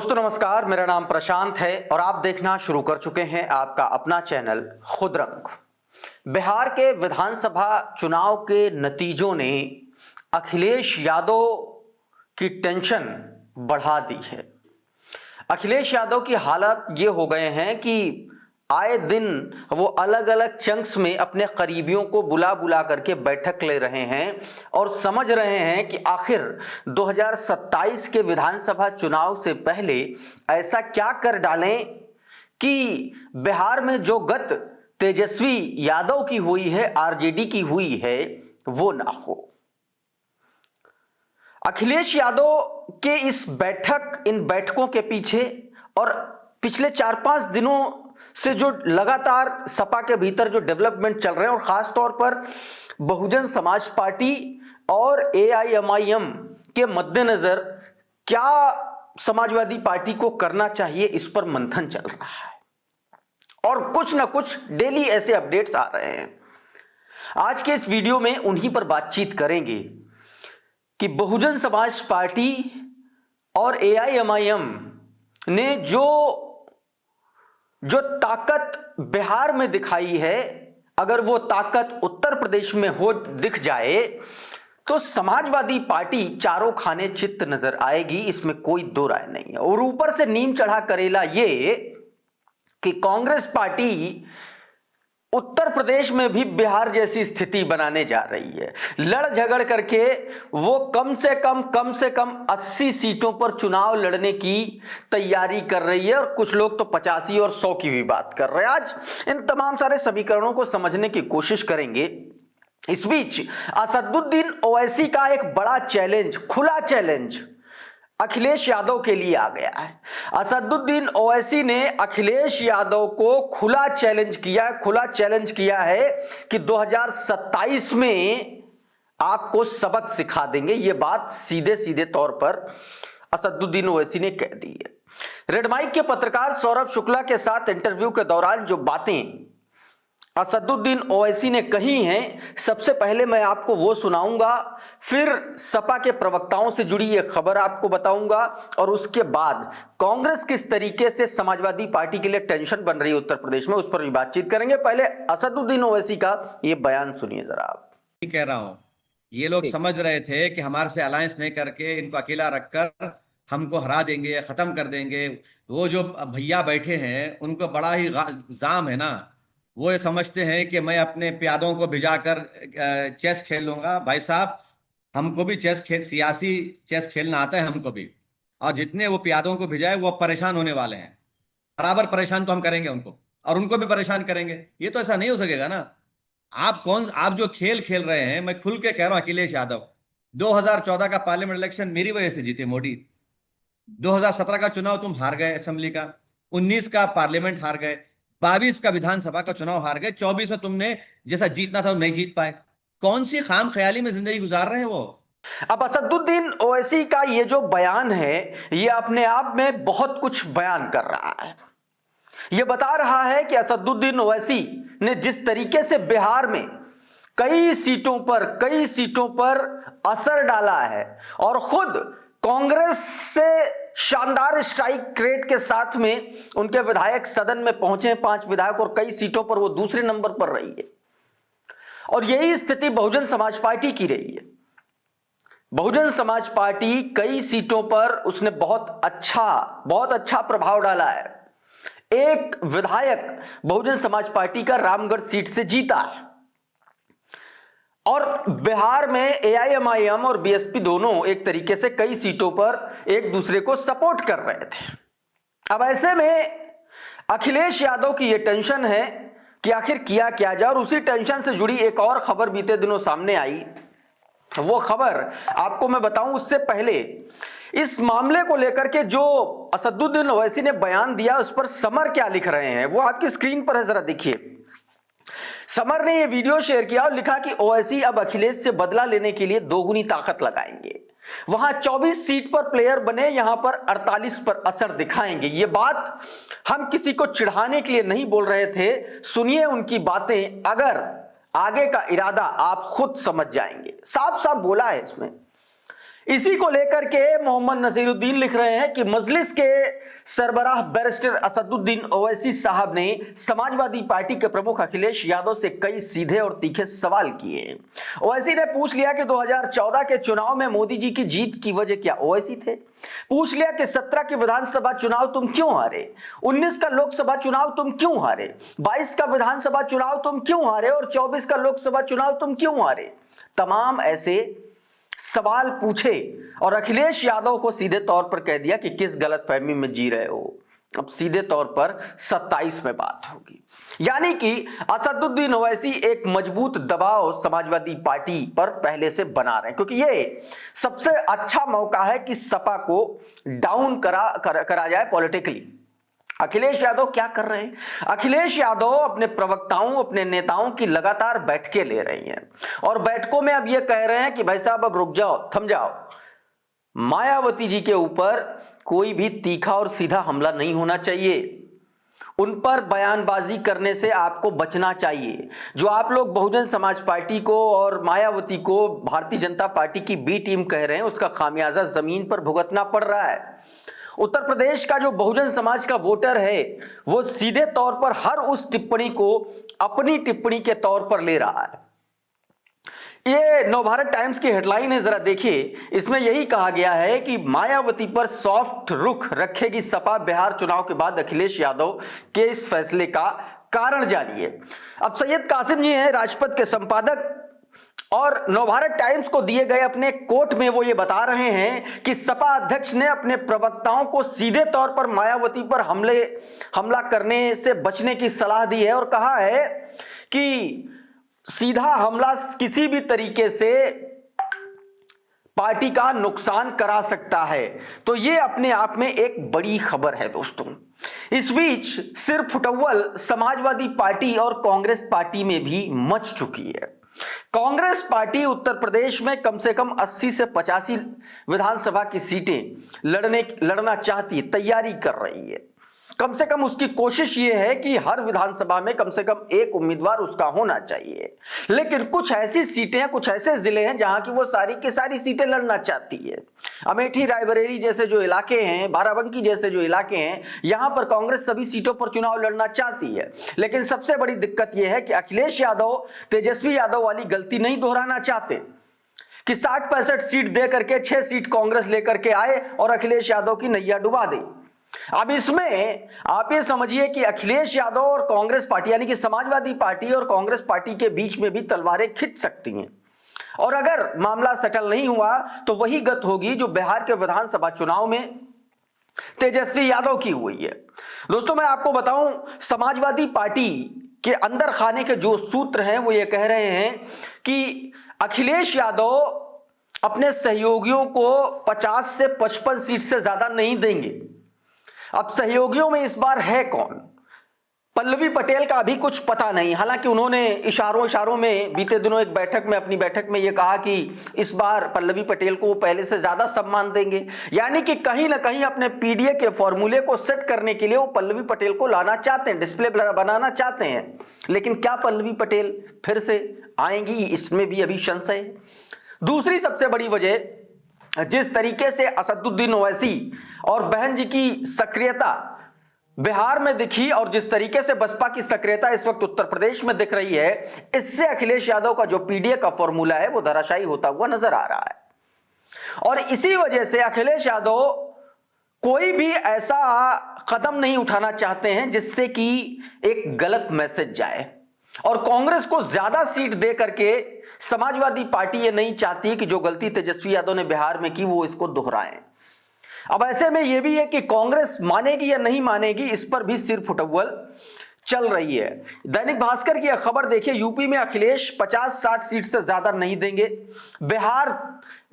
दोस्तों नमस्कार, मेरा नाम प्रशांत है और आप देखना शुरू कर चुके हैं आपका अपना चैनल खुदरंग। बिहार के विधानसभा चुनाव के नतीजों ने अखिलेश यादव की टेंशन बढ़ा दी है। अखिलेश यादव की हालत ये हो गए हैं कि आए दिन वो अलग अलग चंक्स में अपने करीबियों को बुला बुला करके बैठक ले रहे हैं और समझ रहे हैं कि आखिर 2027 के विधानसभा चुनाव से पहले ऐसा क्या कर डालें कि बिहार में जो गत तेजस्वी यादव की हुई है, आरजेडी की हुई है, वो ना हो। अखिलेश यादव के इन बैठकों के पीछे और पिछले 4-5 दिनों से जो लगातार सपा के भीतर जो डेवलपमेंट चल रहे हैं और खास तौर पर बहुजन समाज पार्टी और एआईएमआईएम के मद्देनजर क्या समाजवादी पार्टी को करना चाहिए, इस पर मंथन चल रहा है और कुछ ना कुछ डेली ऐसे अपडेट्स आ रहे हैं। आज के इस वीडियो में उन्हीं पर बातचीत करेंगे कि बहुजन समाज पार्टी और एआईएमआईएम ने जो ताकत बिहार में दिखाई है, अगर वो ताकत उत्तर प्रदेश में दिख जाए तो समाजवादी पार्टी चारों खाने चित्त नजर आएगी, इसमें कोई दो राय नहीं है। और ऊपर से नीम चढ़ा करेला ये कि कांग्रेस पार्टी उत्तर प्रदेश में भी बिहार जैसी स्थिति बनाने जा रही है। लड़ झगड़ करके वो कम से कम 80 सीटों पर चुनाव लड़ने की तैयारी कर रही है और कुछ लोग तो 85 और 100 की भी बात कर रहे हैं। आज इन तमाम सारे समीकरणों को समझने की कोशिश करेंगे। इस बीच असदुद्दीन ओवैसी का एक बड़ा चैलेंज, खुला चैलेंज अखिलेश यादव के लिए आ गया है। असदुद्दीन ओवैसी ने अखिलेश यादव को खुला चैलेंज किया है कि 2027 में आपको सबक सिखा देंगे। यह बात सीधे तौर पर असदुद्दीन ओवैसी ने कह दी है। रेड माइक के पत्रकार सौरभ शुक्ला के साथ इंटरव्यू के दौरान जो बातें असदुद्दीन ओवैसी ने कही हैं, सबसे पहले मैं आपको वो सुनाऊंगा, फिर सपा के प्रवक्ताओं से जुड़ी ये खबर आपको बताऊंगा और उसके बाद कांग्रेस किस तरीके से समाजवादी पार्टी के लिए टेंशन बन रही है उत्तर प्रदेश में, उस पर भी बातचीत करेंगे। पहले असदुद्दीन ओवैसी का ये बयान सुनिए जरा आप। कह रहा हूं, ये लोग समझ रहे थे कि हमारे से अलायंस नहीं करके इनको अकेला रखकर हमको हरा देंगे, खत्म कर देंगे। वो जो भैया बैठे हैं उनको बड़ा ही जाम है ना, वो ये समझते हैं कि मैं अपने प्यादों को भिजाकर चेस खेल लूंगा। भाई साहब, हमको भी सियासी चेस खेलना आता है हमको भी, और जितने वो प्यादों को भिजाए वो परेशान होने वाले हैं। बराबर परेशान तो हम करेंगे उनको और उनको भी परेशान करेंगे। ये तो ऐसा नहीं हो सकेगा ना। आप जो खेल खेल रहे हैं, मैं खुल के कह रहा हूं, अखिलेश यादव 2014 का पार्लियामेंट इलेक्शन मेरी वजह से जीते मोदी। 2017 का चुनाव तुम हार गए असेंबली का, 19 का पार्लियामेंट हार गए, 22 का विधानसभा का चुनाव हार गए, 24 में तुमने जैसा जीतना था नहीं जीत पाए। कौन सी खाम ख्याली में जिंदगी गुजार रहे हैं वो। अब असदुद्दीन ओवैसी का ये जो बयान है, ये अपने आप में बहुत कुछ बयान कर रहा है। ये बता रहा है कि असदुद्दीन ओवैसी ने जिस तरीके से बिहार में कई सीटों पर असर डाला है और खुद कांग्रेस से शानदार स्ट्राइक रेट के साथ में उनके विधायक सदन में पहुंचे, 5 विधायक, और कई सीटों पर वो दूसरे नंबर पर रही है। और यही स्थिति बहुजन समाज पार्टी की रही है। बहुजन समाज पार्टी कई सीटों पर उसने बहुत अच्छा प्रभाव डाला है। एक विधायक बहुजन समाज पार्टी का रामगढ़ सीट से जीता है और बिहार में एआईएमआईएम और बीएसपी दोनों एक तरीके से कई सीटों पर एक दूसरे को सपोर्ट कर रहे थे। अब ऐसे में अखिलेश यादव की यह टेंशन है कि आखिर किया क्या जाए, और उसी टेंशन से जुड़ी एक और खबर बीते दिनों सामने आई। वो खबर आपको मैं बताऊं उससे पहले इस मामले को लेकर के जो असदुद्दीन ओवैसी ने बयान दिया, उस पर समर क्या लिख रहे हैं वो आपकी स्क्रीन पर है, जरा देखिए। समर ने ये वीडियो शेयर किया और लिखा कि ओवैसी अब अखिलेश से बदला लेने के लिए दोगुनी ताकत लगाएंगे। वहां 24 सीट पर प्लेयर बने, यहां पर 48 पर असर दिखाएंगे। ये बात हम किसी को चिढ़ाने के लिए नहीं बोल रहे थे, सुनिए उनकी बातें, अगर आगे का इरादा आप खुद समझ जाएंगे। साफ साफ बोला है इसमें। इसी को लेकर के मोहम्मद नसीरुद्दीन लिख रहे हैं कि मजलिस के सरबराह बैरिस्टर असदुद्दीन ओवैसी साहब ने समाजवादी पार्टी के प्रमुख अखिलेश यादव से कई सीधे और तीखे सवाल किए। ओवैसी ने पूछ लिया कि 2014 के चुनाव में मोदी जी की जीत की वजह क्या ओवैसी थे। पूछ लिया कि 17 के विधानसभा चुनाव तुम क्यों हारे, 19 का लोकसभा चुनाव तुम क्यों हारे, 22 का विधानसभा चुनाव तुम क्यों हारे और 24 का लोकसभा चुनाव तुम क्यों हारे। तमाम ऐसे सवाल पूछे और अखिलेश यादव को सीधे तौर पर कह दिया कि किस गलतफहमी में जी रहे हो। अब सीधे तौर पर 27 में बात होगी, यानी कि असदुद्दीन ओवैसी एक मजबूत दबाव समाजवादी पार्टी पर पहले से बना रहे हैं, क्योंकि ये सबसे अच्छा मौका है कि सपा को डाउन करा जाए पॉलिटिकली। अखिलेश यादव क्या कर रहे हैं? अखिलेश यादव अपने प्रवक्ताओं, अपने नेताओं की लगातार बैठकें ले रही हैं और बैठकों में अब ये कह रहे हैं कि भाई साहब अब रुक जाओ, थम जाओ, मायावती जी के ऊपर कोई भी तीखा और सीधा हमला नहीं होना चाहिए, उन पर बयानबाजी करने से आपको बचना चाहिए। जो आप लोग बहुजन समाज पार्टी को और मायावती को भारतीय जनता पार्टी की बी टीम कह रहे हैं, उसका खामियाजा जमीन पर भुगतना पड़ रहा है। उत्तर प्रदेश का जो बहुजन समाज का वोटर है वो सीधे तौर पर हर उस टिप्पणी को अपनी टिप्पणी के तौर पर ले रहा है। ये नवभारत टाइम्स की हेडलाइन है, जरा देखिए, इसमें यही कहा गया है कि मायावती पर सॉफ्ट रुख रखेगी सपा, बिहार चुनाव के बाद अखिलेश यादव के इस फैसले का कारण जानिए। अब सैयद कासिम जी हैं राजपथ के संपादक और नवभारत टाइम्स को दिए गए अपने कोट में वो ये बता रहे हैं कि सपा अध्यक्ष ने अपने प्रवक्ताओं को सीधे तौर पर मायावती पर हमला करने से बचने की सलाह दी है और कहा है कि सीधा हमला किसी भी तरीके से पार्टी का नुकसान करा सकता है। तो ये अपने आप में एक बड़ी खबर है दोस्तों। इस बीच सिर फुटव्वल समाजवादी पार्टी और कांग्रेस पार्टी में भी मच चुकी है। कांग्रेस पार्टी उत्तर प्रदेश में कम से कम 80 से 85 विधानसभा की सीटें लड़ना चाहती है, तैयारी कर रही है। कम से कम उसकी कोशिश यह है कि हर विधानसभा में कम से कम एक उम्मीदवार उसका होना चाहिए। लेकिन कुछ ऐसी सीटें, कुछ ऐसे जिले हैं जहां की वो सारी की सारी सीटें लड़ना चाहती है। अमेठी, रायबरेली जैसे जो इलाके हैं, बाराबंकी जैसे जो इलाके हैं, यहां पर कांग्रेस सभी सीटों पर चुनाव लड़ना चाहती है। लेकिन सबसे बड़ी दिक्कत यह है कि अखिलेश यादव तेजस्वी यादव वाली गलती नहीं दोहराना चाहते कि 60-65 सीट दे करके 6 सीट कांग्रेस लेकर के आए और अखिलेश यादव की नैया डुबा दे। अब इसमें आप ये समझिए कि अखिलेश यादव और कांग्रेस पार्टी यानी कि समाजवादी पार्टी और कांग्रेस पार्टी के बीच में भी तलवारें खिंच सकती हैं और अगर मामला सेटल नहीं हुआ तो वही गत होगी जो बिहार के विधानसभा चुनाव में तेजस्वी यादव की हुई है। दोस्तों मैं आपको बताऊं, समाजवादी पार्टी के अंदर खाने के जो सूत्र हैं वो ये कह रहे हैं कि अखिलेश यादव अपने सहयोगियों को 50 से 55 सीट से ज्यादा नहीं देंगे। अब सहयोगियों में इस बार है कौन? पल्लवी पटेल का अभी कुछ पता नहीं, हालांकि उन्होंने इशारों में बीते दिनों एक अपनी बैठक में यह कहा कि इस बार पल्लवी पटेल को वो पहले से ज्यादा सम्मान देंगे, यानी कि कहीं ना कहीं अपने पीडीए के फॉर्मूले को सेट करने के लिए वो पल्लवी पटेल को लाना चाहते हैं, डिस्प्ले बनाना चाहते हैं। लेकिन क्या पल्लवी पटेल फिर से आएंगी, इसमें भी अभी संशय है। दूसरी सबसे बड़ी वजह, जिस तरीके से असदुद्दीन ओवैसी और बहन जी की सक्रियता बिहार में दिखी और जिस तरीके से बसपा की सक्रियता इस वक्त उत्तर प्रदेश में दिख रही है, इससे अखिलेश यादव का जो पीडीए का फॉर्मूला है वो धराशायी होता हुआ नजर आ रहा है। और इसी वजह से अखिलेश यादव कोई भी ऐसा कदम नहीं उठाना चाहते हैं जिससे कि एक गलत मैसेज जाए, और कांग्रेस को ज्यादा सीट दे करके समाजवादी पार्टी ये नहीं चाहती कि जो गलती तेजस्वी यादव ने बिहार में की वो इसको दोहराएं। अब ऐसे में यह भी है कि कांग्रेस मानेगी या नहीं मानेगी, इस पर भी सिर फुटव्वल चल रही है। दैनिक भास्कर की खबर देखिए, यूपी में अखिलेश 50-60 सीट से ज्यादा नहीं देंगे। बिहार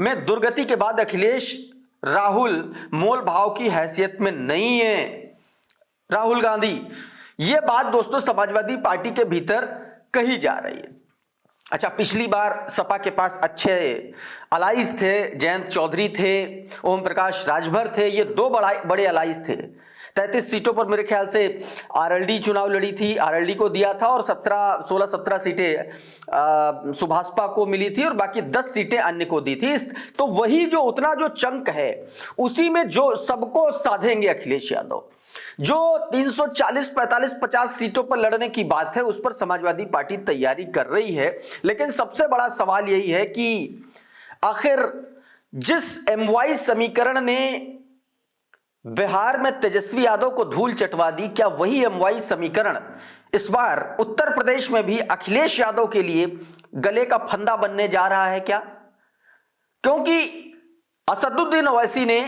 में दुर्गति के बाद अखिलेश राहुल मोल भाव की हैसियत में नहीं है। राहुल गांधी, यह बात दोस्तों समाजवादी पार्टी के भीतर कही जा रही है। अच्छा, पिछली बार सपा के पास अच्छे अलाइज थे, जयंत चौधरी थे, ओम प्रकाश राजभर थे, ये 2 बड़े अलाइज थे। 33 सीटों पर मेरे ख्याल से आरएलडी चुनाव लड़ी थी, आरएलडी को दिया था, और 16-17 सीटें सुभाषपा को मिली थी और बाकी 10 सीटें अन्य को दी थी। तो वही जो उतना जो चंक है उसी में जो सबको साधेंगे अखिलेश यादव। जो 340, 45, 50 सीटों पर लड़ने की बात है उस पर समाजवादी पार्टी तैयारी कर रही है। लेकिन सबसे बड़ा सवाल यही है कि आखिर जिस MY समीकरण ने बिहार में तेजस्वी यादव को धूल चटवा दी, क्या वही MY समीकरण इस बार उत्तर प्रदेश में भी अखिलेश यादव के लिए गले का फंदा बनने जा रहा है क्या? क्योंकि असदुद्दीन ओवैसी ने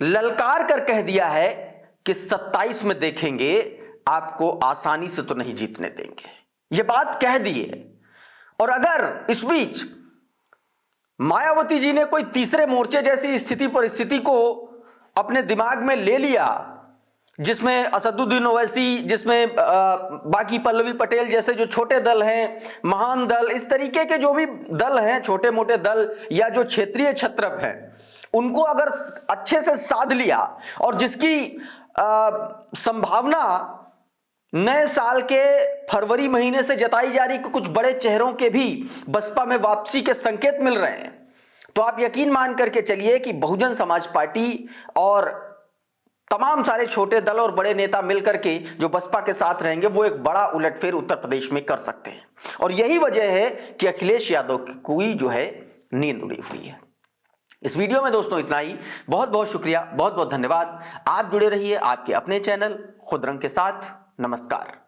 ललकार कर कह दिया है कि 27 में देखेंगे, आपको आसानी से तो नहीं जीतने देंगे, यह बात कह दी है। और अगर इस बीच मायावती जी ने कोई तीसरे मोर्चे जैसी स्थिति परिस्थिति को अपने दिमाग में ले लिया, जिसमें असदुद्दीन ओवैसी, जिसमें बाकी पल्लवी पटेल जैसे जो छोटे दल हैं, महान दल, इस तरीके के जो भी दल हैं, छोटे मोटे दल या जो क्षेत्रीय छत्रप हैं, उनको अगर अच्छे से साध लिया और जिसकी संभावना नए साल के फरवरी महीने से जताई जा रही कि कुछ बड़े चेहरों के भी बसपा में वापसी के संकेत मिल रहे हैं, तो आप यकीन मान करके चलिए कि बहुजन समाज पार्टी और तमाम सारे छोटे दल और बड़े नेता मिलकर के जो बसपा के साथ रहेंगे वो एक बड़ा उलटफेर उत्तर प्रदेश में कर सकते हैं। और यही वजह है कि अखिलेश यादव की कोई जो है नींद उड़ी हुई है। इस वीडियो में दोस्तों इतना ही। बहुत बहुत शुक्रिया, बहुत बहुत धन्यवाद। आप जुड़े रहिए आपके अपने चैनल खुद रंग के साथ। नमस्कार।